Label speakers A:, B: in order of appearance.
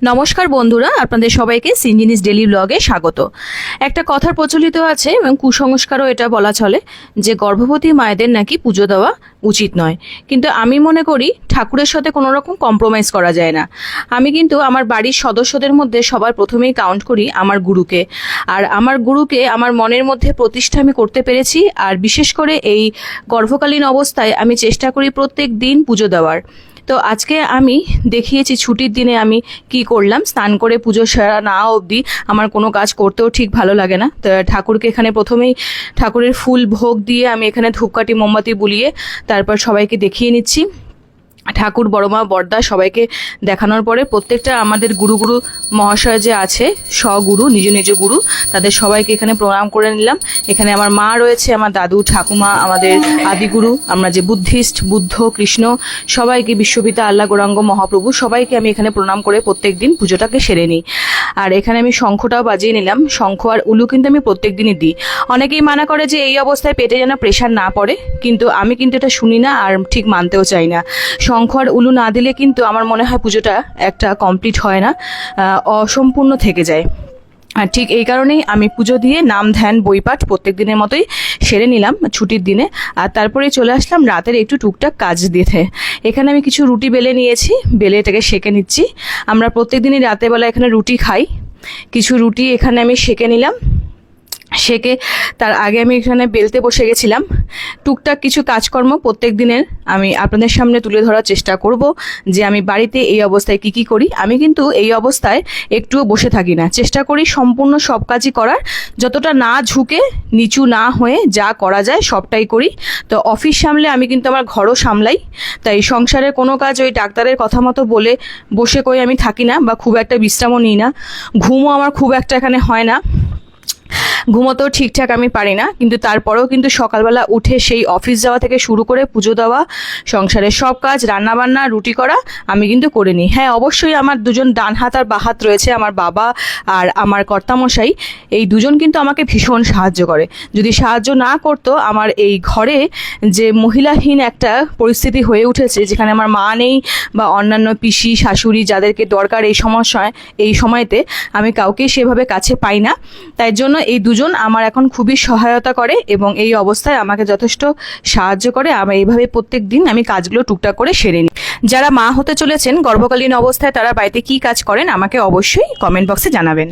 A: নমস্কার বন্ধুরা, আপনাদের সবাইকে সিনজিনিস ডেলি ব্লগে স্বাগত। একটা কথার প্রচলিত আছে এবং কুসংস্কারও এটা বলা চলে যে গর্ভবতী মায়েদের নাকি পুজো দেওয়া উচিত নয়, কিন্তু আমি মনে করি ঠাকুরের সাথে কোনো রকম কম্প্রোমাইজ করা যায় না। আমি কিন্তু আমার বাড়ির সদস্যদের মধ্যে সবার প্রথমেই কাউন্ট করি আমার গুরুকে, আর আমার গুরুকে আমার মনের মধ্যে প্রতিষ্ঠা আমি করতে পেরেছি। আর বিশেষ করে এই গর্ভকালীন অবস্থায় আমি চেষ্টা করি প্রত্যেক দিন পুজো দেওয়ার। তো আজকে আমি দেখিয়েছি ছুটির দিনে আমি কি করলাম। স্নান করে পুজো সারা না অবধি আমার কোনো কাজ করতেও ঠিক ভালো লাগে না। তো ঠাকুরকে এখানে প্রথমেই ঠাকুরের ফুল ভোগ দিয়ে আমি এখানে ধূপকাঠি মোমবাতি বুলিয়ে তারপর সবাইকে দেখিয়ে নিচ্ছি। ঠাকুর, বড়মা, বড়দা সবাইকে দেখানোর পরে প্রত্যেকটা আমাদের গুরু মহাশয় যে আছে, স্বগুরু, নিজ নিজ গুরু, তাদের সবাইকে এখানে প্রণাম করে নিলাম। এখানে আমার মা রয়েছে, আমার দাদু, ঠাকুমা, আমাদের আদিগুরু, আমরা যে বুদ্ধিস্ট, বুদ্ধ, কৃষ্ণ, সবাইকে, বিশ্বপিতা আল্লাহ গৌরাঙ্গ মহাপ্রভু, সবাইকে আমি এখানে প্রণাম করে প্রত্যেক দিন পুজোটাকে সেরে নিই। আর এখানে আমি শঙ্খটাও বাজিয়ে নিলাম। শঙ্খ আর উলু কিন্তু আমি প্রত্যেক দিনই দিই। অনেকেই মানা করে যে এই অবস্থায় পেটে যেন প্রেশার না পড়ে, কিন্তু আমি কিন্তু এটা শুনি না আর ঠিক মানতেও চাই না। শঙ্খ আর উলু না দিলে কিন্তু আমার মনে হয় পুজোটা একটা কমপ্লিট হয় না, অসম্পূর্ণ থেকে যায়। আর ঠিক এই কারণেই আমি পুজো দিয়ে নাম ধ্যান বইপাঠ প্রত্যেক দিনের মতোই সেরে নিলাম ছুটির দিনে। আর তারপরে চলে আসলাম রাতের একটু টুকটাক কাজ দিতে। এখানে আমি কিছু রুটি বেলে নিয়েছি, বেলে এটাকে সেঁকে নিচ্ছি। আমরা প্রত্যেক দিনই রাতেরবেলা এখানে রুটি খাই। কিছু রুটি এখানে আমি সেঁকে নিলাম। সেকে তার আগে আমি এখানে বেলতে বসে গেছিলাম। টুকটাক কিছু কাজকর্ম প্রত্যেক দিনের আমি আপনাদের সামনে তুলে ধরার চেষ্টা করব যে আমি বাড়িতে এই অবস্থায় কি করি। আমি কিন্তু এই অবস্থায় একটুও বসে থাকি না, চেষ্টা করি সম্পূর্ণ সব কাজই করার, যতটা না ঝুঁকে নিচু না হয়ে যা করা যায় সবটাই করি। তো অফিস সামলে আমি কিন্তু আমার ঘরও সামলাই, তাই সংসারের কোনো কাজ ওই ডাক্তারের কথা মতো বলে বসে কই আমি থাকি না, বা খুব একটা বিশ্রামও নিই না। ঘুমও আমার খুব একটা এখানে হয় না, ঘুমোতেও ঠিকঠাক আমি পারি না, কিন্তু তারপরেও কিন্তু সকালবেলা উঠে সেই অফিস যাওয়া থেকে শুরু করে পুজো দেওয়া, সংসারের সব কাজ, রান্নাবান্না, রুটি করা আমি কিন্তু করে নিই। হ্যাঁ, অবশ্যই আমার দুজন ডান হাত আর বাঁ হাত রয়েছে, আমার বাবা আর আমার কর্তামশাই। এই দুজন কিন্তু আমাকে ভীষণ সাহায্য করে। যদি সাহায্য না করতো, আমার এই ঘরে যে মহিলাহীন একটা পরিস্থিতি হয়ে উঠেছে, যেখানে আমার মা নেই বা অন্যান্য পিসি, শাশুড়ি যাদেরকে দরকার এই সময়তে আমি কাউকেই সেভাবে কাছে পাই না। তাই জন্য এই দুজন আমার এখন খুবই সহায়তা করে এবং এই অবস্থায় আমাকে যথেষ্ট সাহায্য করে। আমি এইভাবে প্রত্যেক দিন আমি কাজগুলো টুকটাক করে সেরে নিই। যারা মা হতে চলেছেন গর্ভকালীন অবস্থায়, তারা বাড়িতে কি কাজ করেন আমাকে অবশ্যই কমেন্ট বক্সে জানাবেন।